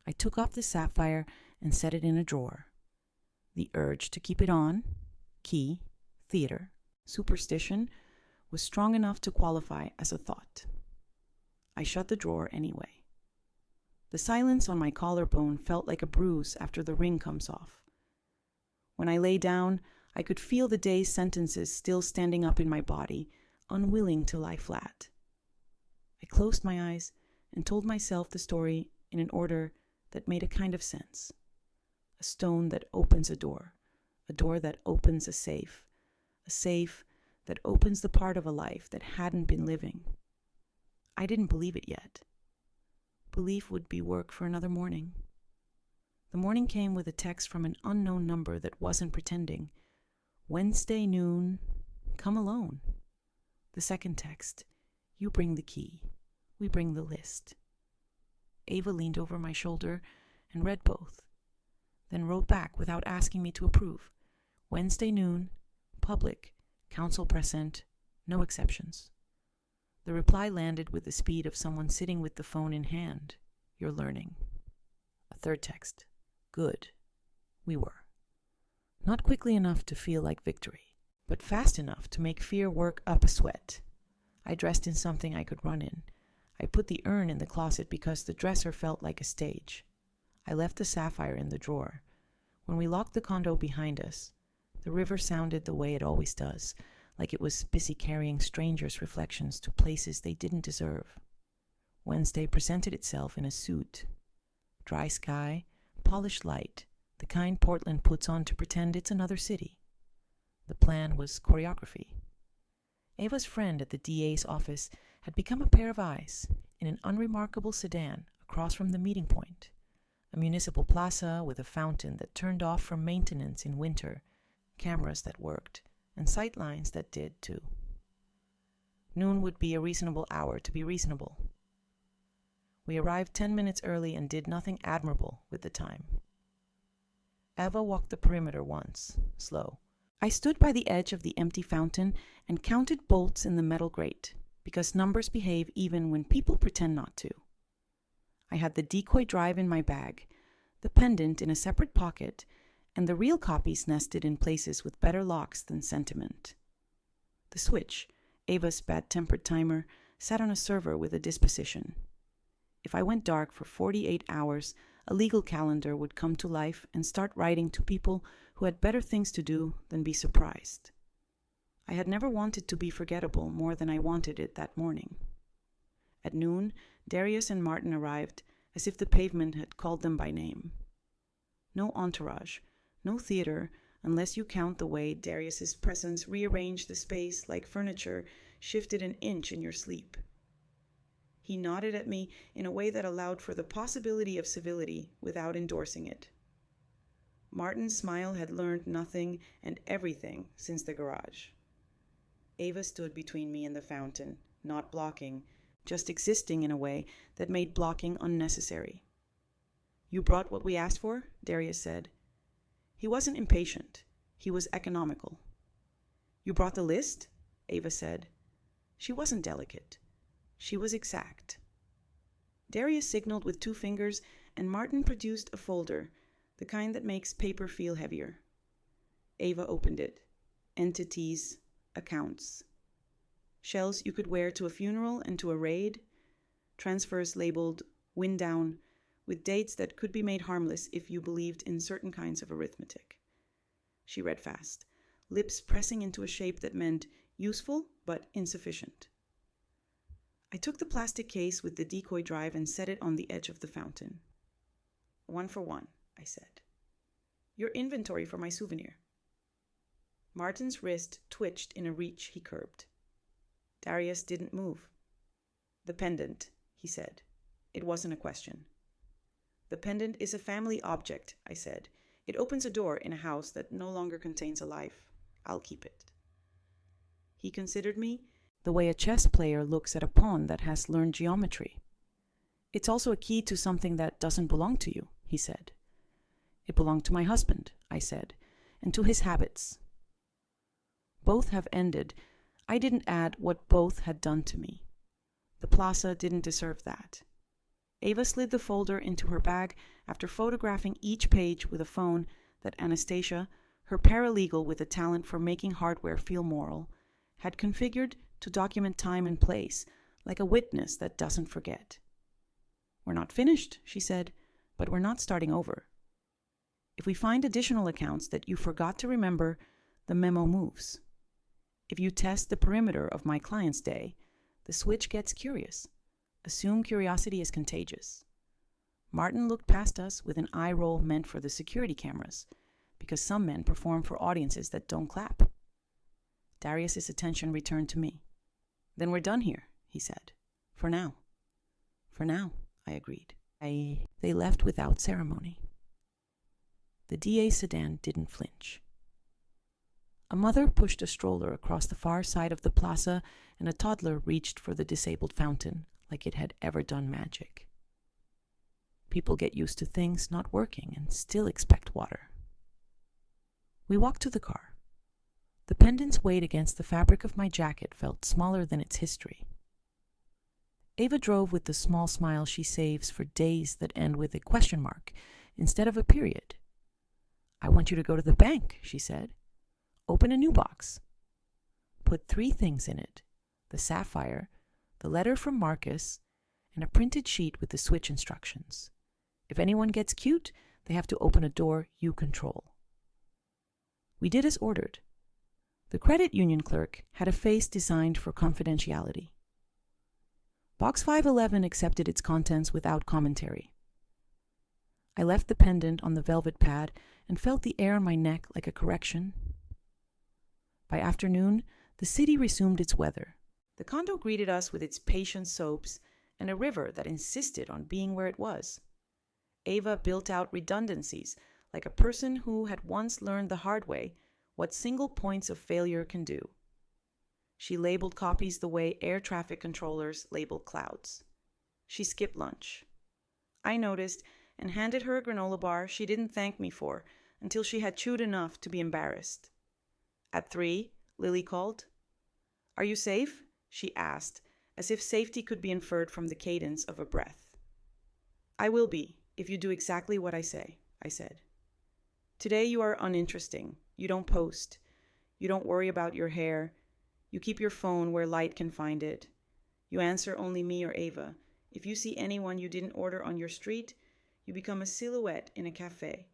A: I took off the Sapphire and set it in a drawer. The urge to keep it on, key, theater, superstition, was strong enough to qualify as a thought. I shut the drawer anyway. The silence on my collarbone felt like a bruise after the ring comes off. When I lay down, I could feel the day's sentences still standing up in my body, unwilling to lie flat. I closed my eyes and told myself the story in an order that made a kind of sense. A stone that opens a door that opens a safe that opens the part of a life that hadn't been living. I didn't believe it yet. Belief would be work for another morning. The morning came with a text from an unknown number that wasn't pretending. "Wednesday noon, come alone." The second text, "You bring the key, we bring the list." Ava leaned over my shoulder and read both, then wrote back without asking me to approve. "Wednesday noon, public, council present, no exceptions." The reply landed with the speed of someone sitting with the phone in hand. "You're learning." A third text, "Good." We were. Not quickly enough to feel like victory, but fast enough to make fear work up a sweat. I dressed in something I could run in. I put the urn in the closet because the dresser felt like a stage. I left the Sapphire in the drawer. When we locked the condo behind us, the river sounded the way it always does, like it was busy carrying strangers' reflections to places they didn't deserve. Wednesday presented itself in a suit. Dry sky, polished light, the kind Portland puts on to pretend it's another city. The plan was choreography. Ava's friend at the DA's office had become a pair of eyes in an unremarkable sedan across from the meeting point, a municipal plaza with a fountain that turned off from maintenance in winter, cameras that worked, and sight lines that did too. Noon would be a reasonable hour to be reasonable. We arrived 10 minutes early and did nothing admirable with the time. Ava walked the perimeter once, slow. I stood by the edge of the empty fountain and counted bolts in the metal grate, because numbers behave even when people pretend not to. I had the decoy drive in my bag, the pendant in a separate pocket, and the real copies nested in places with better locks than sentiment. The switch, Ava's bad-tempered timer, sat on a server with a disposition. If I went dark for 48 hours, a legal calendar would come to life and start writing to people who had better things to do than be surprised. I had never wanted to be forgettable more than I wanted it that morning. At noon, Darius and Martin arrived, as if the pavement had called them by name. No entourage, no theater, unless you count the way Darius's presence rearranged the space like furniture shifted an inch in your sleep. He nodded at me in a way that allowed for the possibility of civility without endorsing it. Martin's smile had learned nothing and everything since the garage. Ava stood between me and the fountain, not blocking, just existing in a way that made blocking unnecessary. "You brought what we asked for?" Darius said. He wasn't impatient. He was economical. "You brought the list?" Ava said. She wasn't delicate. She was exact. Darius signaled with 2 fingers, and Martin produced a folder, the kind that makes paper feel heavier. Ava opened it. Entities, accounts. Shells you could wear to a funeral and to a raid. Transfers labeled "wind down," with dates that could be made harmless if you believed in certain kinds of arithmetic. She read fast, lips pressing into a shape that meant useful but insufficient. I took the plastic case with the decoy drive and set it on the edge of the fountain. "1 for 1, I said. "Your inventory for my souvenir." Martin's wrist twitched in a reach he curbed. Darius didn't move. "The pendant," he said. It wasn't a question. "The pendant is a family object," I said. "It opens a door in a house that no longer contains a life. I'll keep it." He considered me the way a chess player looks at a pawn that has learned geometry. "It's also a key to something that doesn't belong to you," he said. "It belonged to my husband," I said, "and to his habits. Both have ended. I didn't add what both had done to me. The plaza didn't deserve that." Ava slid the folder into her bag after photographing each page with a phone that Anastasia, her paralegal with a talent for making hardware feel moral, had configured to document time and place, like a witness that doesn't forget. "We're not finished," she said, "but we're not starting over. If we find additional accounts that you forgot to remember, the memo moves. If you test the perimeter of my client's day, the switch gets curious. Assume curiosity is contagious." Martin looked past us with an eye roll meant for the security cameras, because some men perform for audiences that don't clap. Darius's attention returned to me. "Then we're done here," he said. "For now." "For now," I agreed. They left without ceremony. The DA sedan didn't flinch. A mother pushed a stroller across the far side of the plaza, and a toddler reached for the disabled fountain like it had ever done magic. People get used to things not working and still expect water. We walked to the car. The pendant's weight against the fabric of my jacket felt smaller than its history. Ava drove with the small smile she saves for days that end with a question mark instead of a period. "I want you to go to the bank," she said. "Open a new box. Put 3 things in it: the Sapphire, the letter from Marcus, and a printed sheet with the switch instructions. If anyone gets cute, they have to open a door you control." We did as ordered. The credit union clerk had a face designed for confidentiality. Box 511 accepted its contents without commentary. I left the pendant on the velvet pad and felt the air on my neck like a correction. By afternoon, the city resumed its weather. The condo greeted us with its patient soaps and a river that insisted on being where it was. Ava built out redundancies like a person who had once learned the hard way what single points of failure can do. She labeled copies the way air traffic controllers label clouds. She skipped lunch. I noticed and handed her a granola bar she didn't thank me for until she had chewed enough to be embarrassed. At 3, Lily called. "Are you safe?" she asked, as if safety could be inferred from the cadence of a breath. I will be, if you do exactly what I say, I said. Today you are uninteresting. You don't post. You don't worry about your hair. You keep your phone where light can find it. You answer only me or Ava. If you see anyone you didn't order on your street, you become a silhouette in a cafe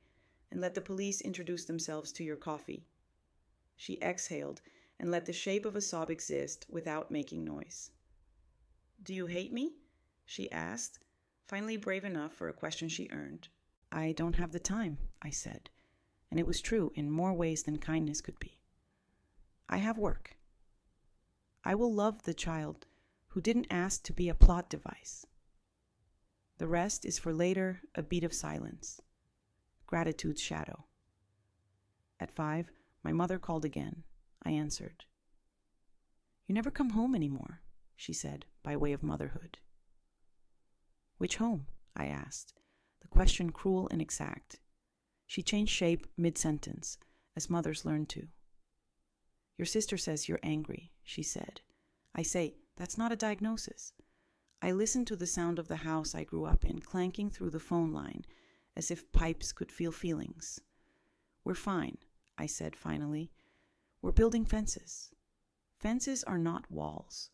A: and let the police introduce themselves to your coffee. She exhaled and let the shape of a sob exist without making noise. Do you hate me? She asked, finally brave enough for a question she earned. I don't have the time, I said, and it was true in more ways than kindness could be. I have work. I will love the child who didn't ask to be a plot device. The rest is for later, a beat of silence. Gratitude's shadow. At 5, my mother called again. I answered. You never come home anymore, she said, by way of motherhood. Which home? I asked, the question cruel and exact. She changed shape mid-sentence, as mothers learn to. Your sister says you're angry, she said. I say, that's not a diagnosis. I listened to the sound of the house I grew up in clanking through the phone line, as if pipes could feel feelings. We're fine, I said finally. We're building fences. Fences are not walls.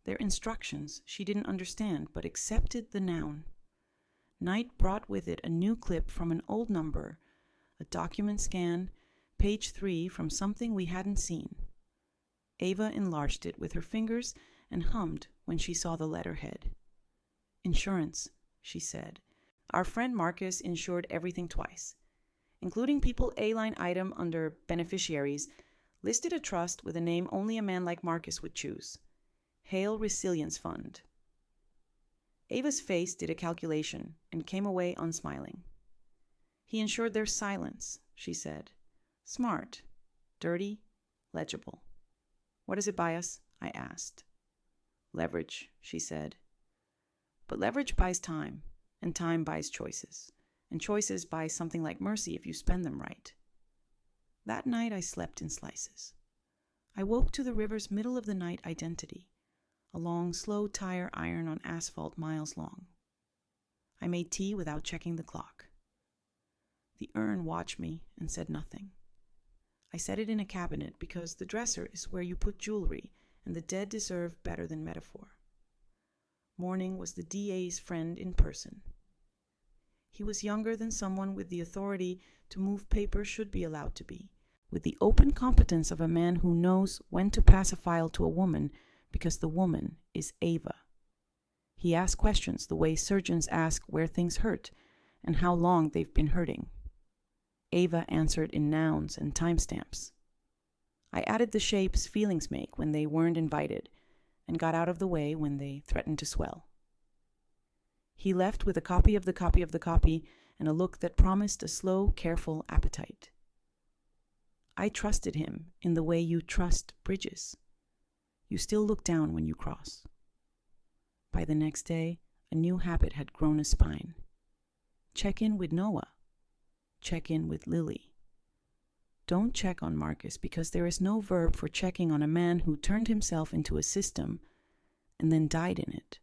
A: They're instructions she didn't understand but accepted the noun. Night brought with it a new clip from an old number, a document scan, page 3 from something we hadn't seen. Ava enlarged it with her fingers and hummed when she saw the letterhead. Insurance, she said. Our friend Marcus insured everything twice, including people A-line item under beneficiaries, listed a trust with a name only a man like Marcus would choose. Hale Resilience Fund. Ava's face did a calculation and came away unsmiling. He insured their silence, she said. Smart, dirty, legible. What does it buy us? I asked. Leverage, she said. But leverage buys time, and time buys choices, and choices buy something like mercy if you spend them right. That night I slept in slices. I woke to the river's middle-of-the-night identity, a long, slow tire iron on asphalt miles long. I made tea without checking the clock. The urn watched me and said nothing. I set it in a cabinet because the dresser is where you put jewelry, and the dead deserve better than metaphor. Morning was the DA's friend in person. He was younger than someone with the authority to move paper should be allowed to be, with the open competence of a man who knows when to pass a file to a woman because the woman is Ava. He asked questions the way surgeons ask where things hurt and how long they've been hurting. Ava answered in nouns and timestamps. I added the shapes feelings make when they weren't invited, and got out of the way when they threatened to swell. He left with a copy of the copy of the copy and a look that promised a slow, careful appetite. I trusted him in the way you trust bridges. You still look down when you cross. By the next day, a new habit had grown a spine. Check in with Noah. Check in with Lily. Don't check on Marcus because there is no verb for checking on a man who turned himself into a system and then died in it.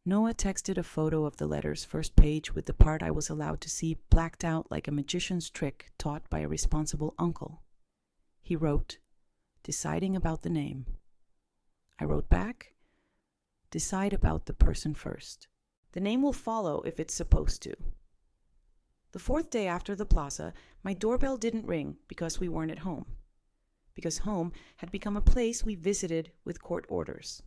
A: Noah texted a photo of the letter's first page with the part I was allowed to see blacked out like a magician's trick taught by a responsible uncle. He wrote, deciding about the name. I wrote back, decide about the person first. The name will follow if it's supposed to. The 4th day after the plaza, my doorbell didn't ring because we weren't at home. Because home had become a place we visited with court orders.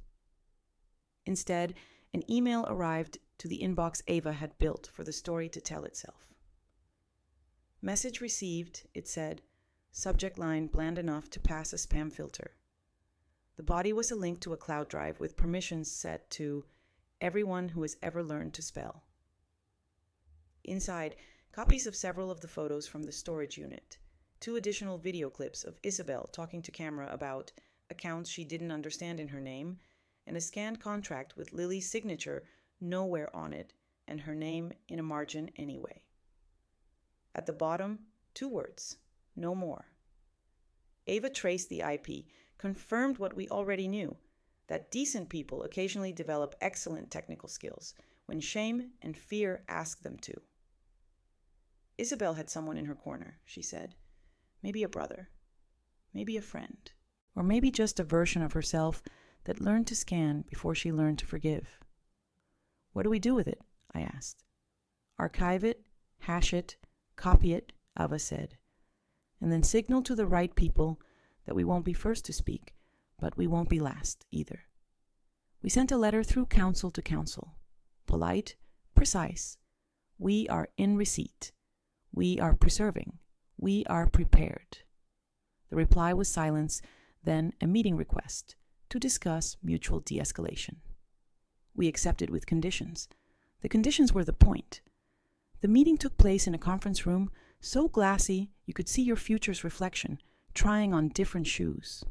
A: Instead, an email arrived to the inbox Ava had built for the story to tell itself. Message received, it said, subject line bland enough to pass a spam filter. The body was a link to a cloud drive with permissions set to everyone who has ever learned to spell. Inside, copies of several of the photos from the storage unit, 2 additional video clips of Isabel talking to camera about accounts she didn't understand in her name, and a scanned contract with Lily's signature nowhere on it and her name in a margin anyway. At the bottom, 2 words, no more. Ava traced the IP, confirmed what we already knew, that decent people occasionally develop excellent technical skills, when shame and fear ask them to. Isabel had someone in her corner, she said. Maybe a brother, maybe a friend, or maybe just a version of herself that learned to scan before she learned to forgive. What do we do with it? I asked. Archive it, hash it, copy it, Ava said, and then signal to the right people that we won't be first to speak, but we won't be last either. We sent a letter through council to council. Polite, precise. We are in receipt. We are preserving. We are prepared. The reply was silence, then a meeting request to discuss mutual de-escalation. We accepted with conditions. The conditions were the point. The meeting took place in a conference room so glassy you could see your future's reflection, trying on different shoes.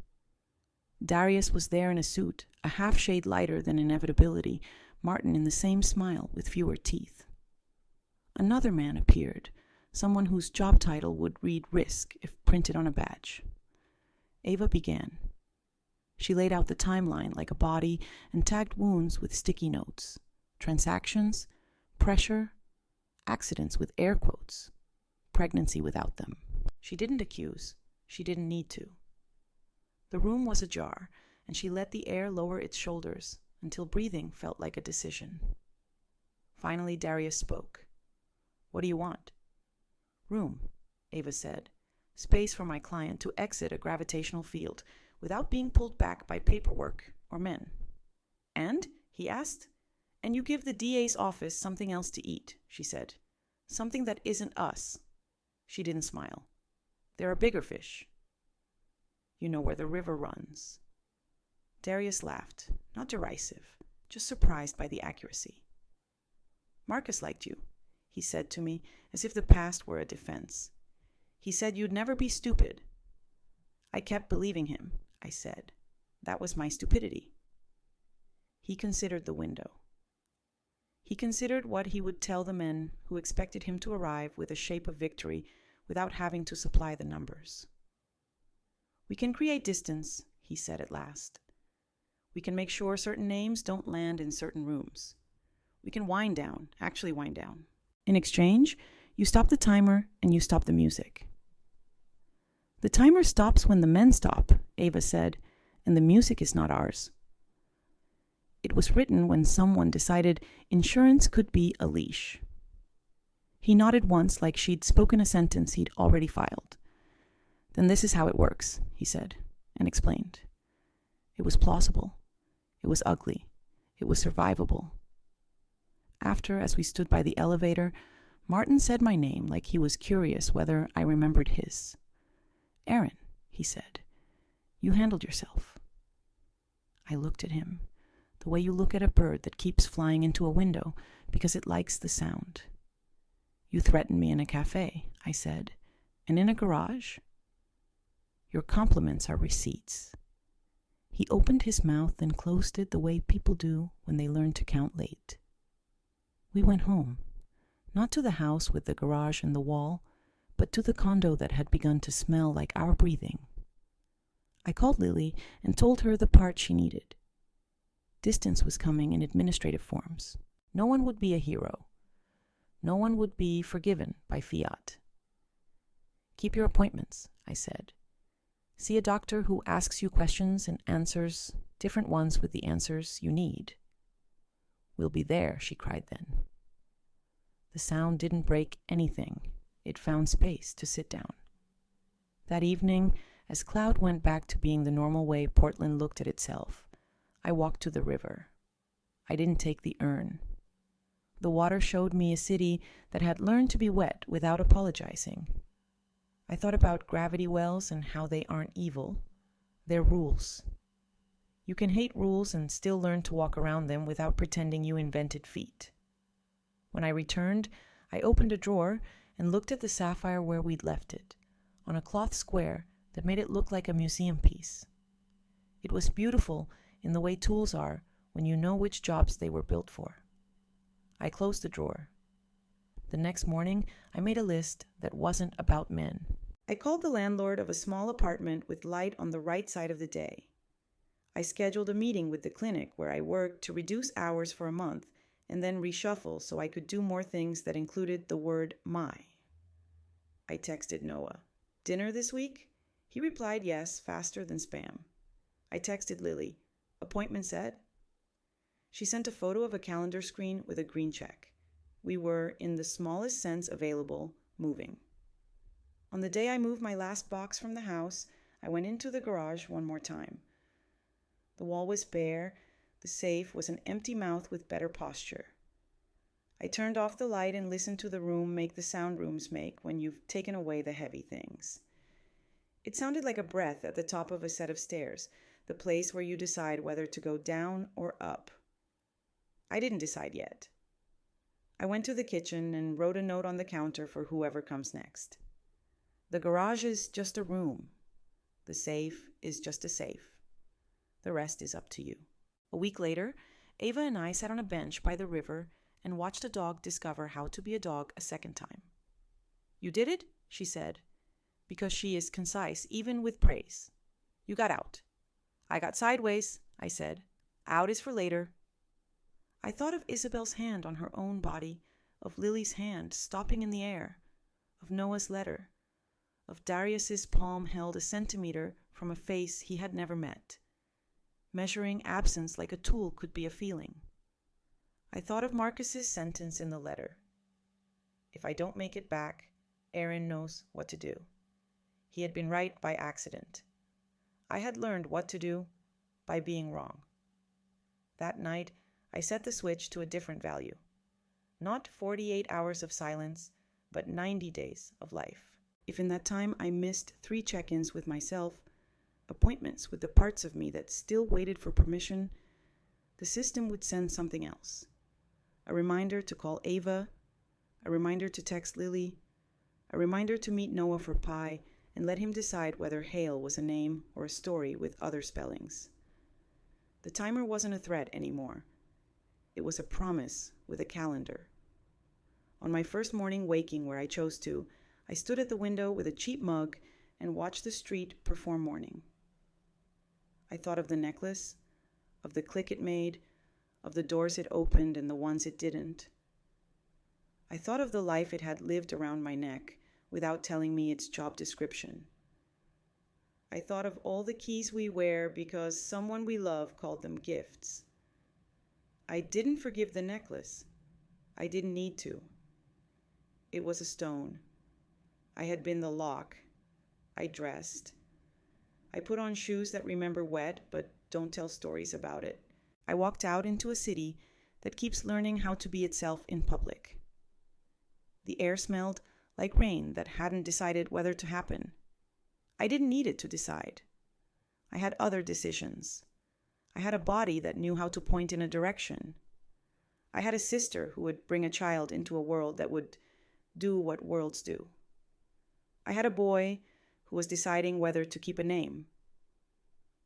A: Darius was there in a suit, a half shade lighter than inevitability, Martin in the same smile with fewer teeth. Another man appeared, someone whose job title would read risk if printed on a badge. Ava began. She laid out the timeline like a body and tagged wounds with sticky notes, transactions, pressure, accidents with air quotes, pregnancy without them. She didn't accuse. She didn't need to. The room was ajar, and she let the air lower its shoulders until breathing felt like a decision. Finally, Darius spoke. What do you want? Room, Ava said. Space for my client to exit a gravitational field without being pulled back by paperwork or men. And? He asked. And you give the DA's office something else to eat, she said. Something that isn't us. She didn't smile. There are bigger fish. You know where the river runs. Darius laughed, not derisive, just surprised by the accuracy. Marcus liked you, he said to me, as if the past were a defense. He said you'd never be stupid. I kept believing him, I said. That was my stupidity. He considered the window. He considered what he would tell the men who expected him to arrive with a shape of victory without having to supply the numbers. We can create distance, he said at last. We can make sure certain names don't land in certain rooms. We can actually wind down. In exchange, you stop the timer and you stop the music. The timer stops when the men stop, Ava said, and the music is not ours. It was written when someone decided insurance could be a leash. He nodded once like she'd spoken a sentence he'd already filed. Then this is how it works, he said, and explained. It was plausible. It was ugly. It was survivable. After, as we stood by the elevator, Martin said my name like he was curious whether I remembered his. Erin, he said, you handled yourself. I looked at him, the way you look at a bird that keeps flying into a window because it likes the sound. You threatened me in a cafe, I said, and in a garage. Your compliments are receipts. He opened his mouth and closed it the way people do when they learn to count late. We went home, not to the house with the garage and the wall, but to the condo that had begun to smell like our breathing. I called Lily and told her the part she needed. Distance was coming in administrative forms. No one would be a hero. No one would be forgiven by fiat. Keep your appointments, I said. See a doctor who asks you questions and answers, different ones with the answers you need. We'll be there, she cried then. The sound didn't break anything. It found space to sit down. That evening, as Cloud went back to being the normal way Portland looked at itself, I walked to the river. I didn't take the urn. The water showed me a city that had learned to be wet without apologizing. I thought about gravity wells and how they aren't evil. They're rules. You can hate rules and still learn to walk around them without pretending you invented feet. When I returned, I opened a drawer and looked at the sapphire where we'd left it, on a cloth square that made it look like a museum piece. It was beautiful in the way tools are when you know which jobs they were built for. I closed the drawer. The next morning, I made a list that wasn't about men. I called the landlord of a small apartment with light on the right side of the day. I scheduled a meeting with the clinic where I worked to reduce hours for a month and then reshuffle so I could do more things that included the word my. I texted Noah, "Dinner this week?" He replied yes, faster than spam. I texted Lily, "Appointment set?" She sent a photo of a calendar screen with a green check. We were, in the smallest sense available, moving. On the day I moved my last box from the house, I went into the garage one more time. The wall was bare. The safe was an empty mouth with better posture. I turned off the light and listened to the room make the sound rooms make when you've taken away the heavy things. It sounded like a breath at the top of a set of stairs, the place where you decide whether to go down or up. I didn't decide yet. I went to the kitchen and wrote a note on the counter for whoever comes next. The garage is just a room. The safe is just a safe. The rest is up to you. A week later, Ava and I sat on a bench by the river and watched a dog discover how to be a dog a second time. "You did it?" she said, because she is concise even with praise. "You got out." "I got sideways," I said. "Out is for later." I thought of Isabel's hand on her own body, of Lily's hand stopping in the air, of Noah's letter, of Darius's palm held a centimeter from a face he had never met. Measuring absence like a tool could be a feeling. I thought of Marcus's sentence in the letter. "If I don't make it back, Erin knows what to do." He had been right by accident. I had learned what to do by being wrong. That night, I set the switch to a different value. Not 48 hours of silence, but 90 days of life. If in that time I missed 3 check-ins with myself, appointments with the parts of me that still waited for permission, the system would send something else. A reminder to call Ava, a reminder to text Lily, a reminder to meet Noah for pie and let him decide whether Hale was a name or a story with other spellings. The timer wasn't a threat anymore. It was a promise with a calendar. On my first morning waking where I chose to, I stood at the window with a cheap mug and watched the street perform morning. I thought of the necklace, of the click it made, of the doors it opened and the ones it didn't. I thought of the life it had lived around my neck without telling me its job description. I thought of all the keys we wear because someone we love called them gifts. I didn't forgive the necklace. I didn't need to. It was a stone. I had been the lock. I dressed. I put on shoes that remember wet but don't tell stories about it. I walked out into a city that keeps learning how to be itself in public. The air smelled like rain that hadn't decided whether to happen. I didn't need it to decide. I had other decisions. I had a body that knew how to point in a direction. I had a sister who would bring a child into a world that would do what worlds do. I had a boy who was deciding whether to keep a name.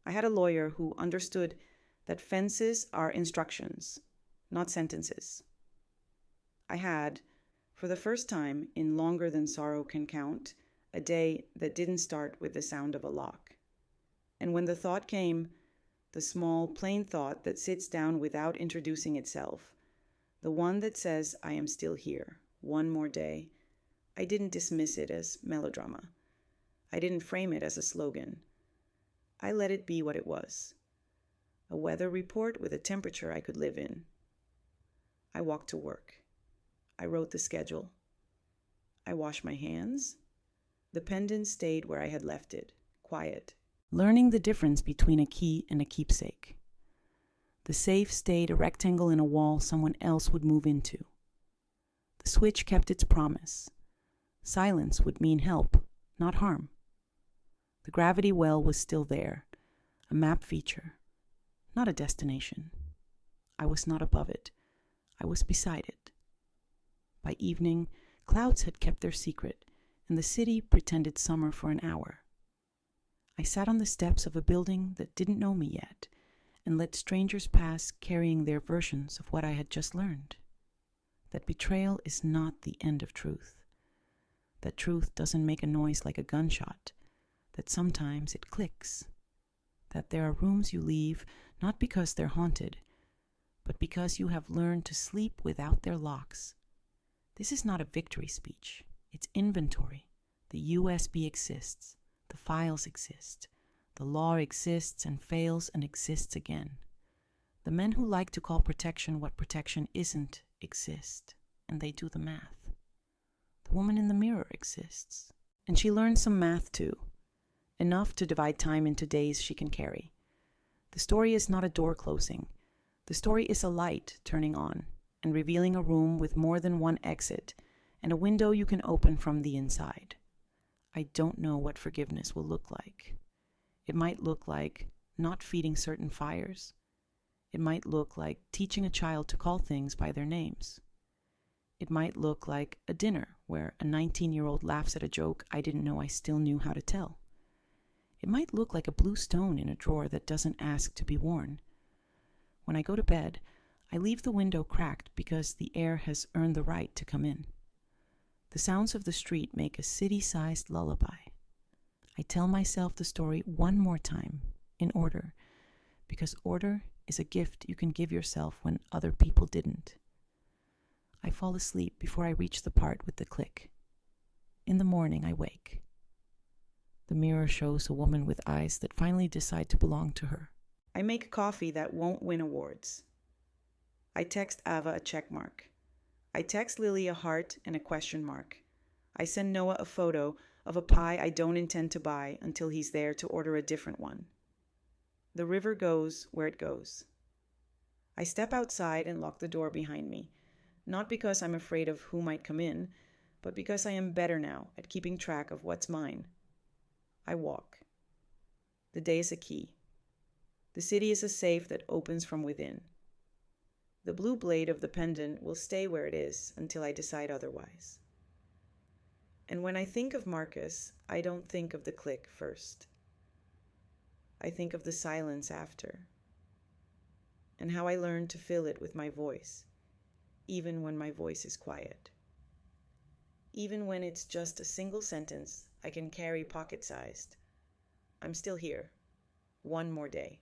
A: I had a lawyer who understood that fences are instructions, not sentences. I had, for the first time in longer than sorrow can count, a day that didn't start with the sound of a lock. And when the thought came, the small, plain thought that sits down without introducing itself, the one that says, "I am still here, one more day," I didn't dismiss it as melodrama. I didn't frame it as a slogan. I let it be what it was. A weather report with a temperature I could live in. I walked to work. I wrote the schedule. I washed my hands. The pendant stayed where I had left it, quiet. Learning the difference between a key and a keepsake. The safe stayed a rectangle in a wall someone else would move into. The switch kept its promise. Silence would mean help, not harm. The gravity well was still there, a map feature, not a destination. I was not above it. I was beside it. By evening, clouds had kept their secret, and the city pretended summer for an hour. I sat on the steps of a building that didn't know me yet, and let strangers pass carrying their versions of what I had just learned. That betrayal is not the end of truth. That truth doesn't make a noise like a gunshot. That sometimes it clicks. That there are rooms you leave not because they're haunted, but because you have learned to sleep without their locks. This is not a victory speech. It's inventory. The USB exists. The files exist. The law exists and fails and exists again. The men who like to call protection what protection isn't exist, and they do the math. The woman in the mirror exists, and she learns some math too, enough to divide time into days she can carry. The story is not a door closing. The story is a light turning on and revealing a room with more than one exit and a window you can open from the inside. I don't know what forgiveness will look like. It might look like not feeding certain fires. It might look like teaching a child to call things by their names. It might look like a dinner where a 19-year-old laughs at a joke I didn't know I still knew how to tell. It might look like a blue stone in a drawer that doesn't ask to be worn. When I go to bed, I leave the window cracked because the air has earned the right to come in. The sounds of the street make a city-sized lullaby. I tell myself the story one more time, in order, because order is a gift you can give yourself when other people didn't. I fall asleep before I reach the part with the click. In the morning, I wake. The mirror shows a woman with eyes that finally decide to belong to her. I make coffee that won't win awards. I text Ava a check mark. I text Lily a heart and a question mark. I send Noah a photo of a pie I don't intend to buy until he's there to order a different one. The river goes where it goes. I step outside and lock the door behind me, not because I'm afraid of who might come in, but because I am better now at keeping track of what's mine. I walk. The day is a key. The city is a safe that opens from within. The blue blade of the pendant will stay where it is until I decide otherwise. And when I think of Marcus, I don't think of the click first. I think of the silence after, and how I learned to fill it with my voice, even when my voice is quiet. Even when it's just a single sentence I can carry pocket-sized. I'm still here. One more day.